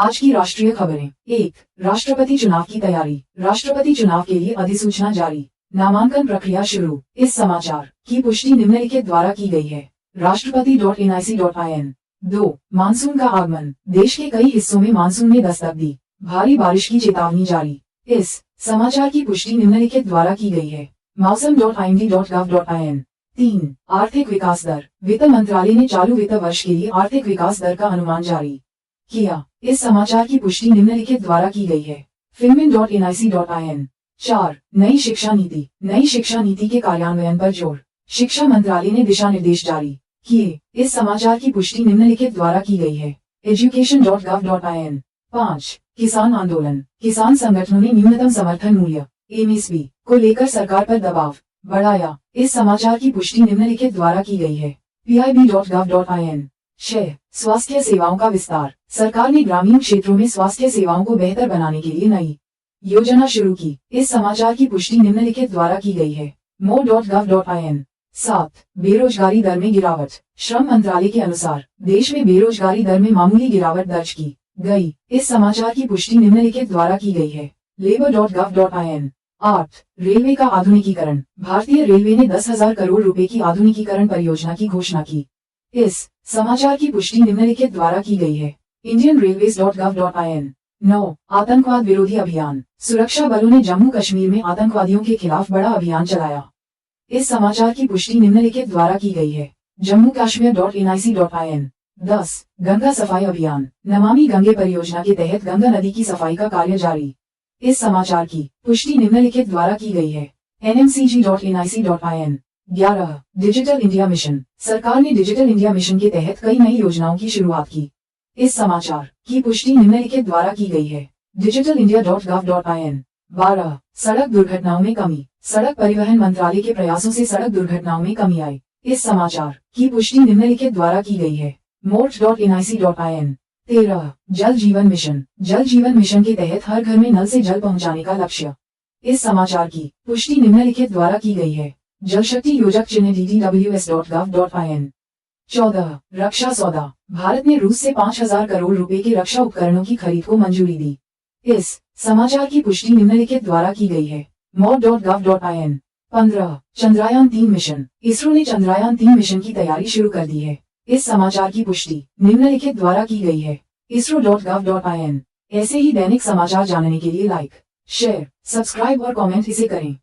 आज की राष्ट्रीय खबरें। 1. राष्ट्रपति चुनाव की तैयारी। राष्ट्रपति चुनाव के लिए अधिसूचना जारी, नामांकन प्रक्रिया शुरू। इस समाचार की पुष्टि निम्नलिखित द्वारा की गई है। राष्ट्रपति.nic.in। 2. मानसून का आगमन। देश के कई हिस्सों में मानसून ने दस्तक दी, भारी बारिश की चेतावनी जारी। इस समाचार की पुष्टि निम्नलिखित द्वारा की गई है। मौसम.ind.gov.in। 3. आर्थिक विकास दर। वित्त मंत्रालय ने चालू वित्त वर्ष के लिए आर्थिक विकास दर का अनुमान जारी किया। इस समाचार की पुष्टि निम्नलिखित द्वारा की गई है। filmin.nic.in। 4. नई शिक्षा नीति। नई शिक्षा नीति के कार्यान्वयन पर जोर, शिक्षा मंत्रालय ने दिशा निर्देश जारी किए। इस समाचार की पुष्टि निम्नलिखित द्वारा की गई है। education.gov.in। 5. किसान आंदोलन। किसान संगठनों ने न्यूनतम समर्थन मूल्य (MSP) को लेकर सरकार पर दबाव बढ़ाया। इस समाचार की पुष्टि निम्नलिखित द्वारा की गई है। pib.gov.in। 6. स्वास्थ्य सेवाओं का विस्तार। सरकार ने ग्रामीण क्षेत्रों में स्वास्थ्य सेवाओं को बेहतर बनाने के लिए नई योजना शुरू की। इस समाचार की पुष्टि निम्नलिखित द्वारा की गई है। more.gov.in। 7. बेरोजगारी दर में गिरावट। श्रम मंत्रालय के अनुसार देश में बेरोजगारी दर में मामूली गिरावट दर्ज की गई। इस समाचार की पुष्टि निम्नलिखित द्वारा की गई है। labor.gov.in। 8. रेलवे का आधुनिकीकरण। भारतीय रेलवे ने 10,000 करोड़ रुपए की आधुनिकीकरण परियोजना की घोषणा की। इस समाचार की पुष्टि निम्नलिखित द्वारा की गई है। indianrailways.gov.in। 9. आतंकवाद विरोधी अभियान। सुरक्षा बलों ने जम्मू कश्मीर में आतंकवादियों के खिलाफ बड़ा अभियान चलाया। इस समाचार की पुष्टि निम्नलिखित द्वारा की गई है। जम्मू कश्मीर.nic.in। 10. गंगा सफाई अभियान। नमामि गंगे परियोजना के तहत गंगा नदी की सफाई का कार्य जारी। इस समाचार की पुष्टि निम्नलिखित द्वारा की गई है। nmcg.nic.in। 11. Digital India mission. सरकार ने डिजिटल इंडिया मिशन के तहत कई नई योजनाओं की शुरुआत की। इस समाचार की पुष्टि निम्नलिखित द्वारा की गई है। digitalindia.gov.in। 12. सड़क दुर्घटनाओं में कमी। सड़क परिवहन मंत्रालय के प्रयासों से सड़क दुर्घटनाओं में कमी आई। इस समाचार की पुष्टि निम्नलिखित द्वारा की गई है। mort.nic.in। 13. जल जीवन मिशन। जल जीवन मिशन के तहत हर घर में नल से जल पहुंचाने का लक्ष्य। इस समाचार की पुष्टि निम्नलिखित द्वारा की गई है। जल शक्ति योजक चिन्ह ddws.gov.in। 14. रक्षा सौदा। भारत ने रूस से 5,000 करोड़ रुपए के रक्षा उपकरणों की खरीद को मंजूरी दी। इस समाचार की पुष्टि निम्नलिखित द्वारा की गई है। more.gov.in। 15. चंद्रयान 3 मिशन। इसरो ने चंद्रयान 3 मिशन की तैयारी शुरू कर दी है। इस समाचार की पुष्टि निम्नलिखित द्वारा की गई है। isro.gov.in। ऐसे ही दैनिक समाचार जानने के लिए लाइक, शेयर, सब्सक्राइब और कमेंट इसे करें।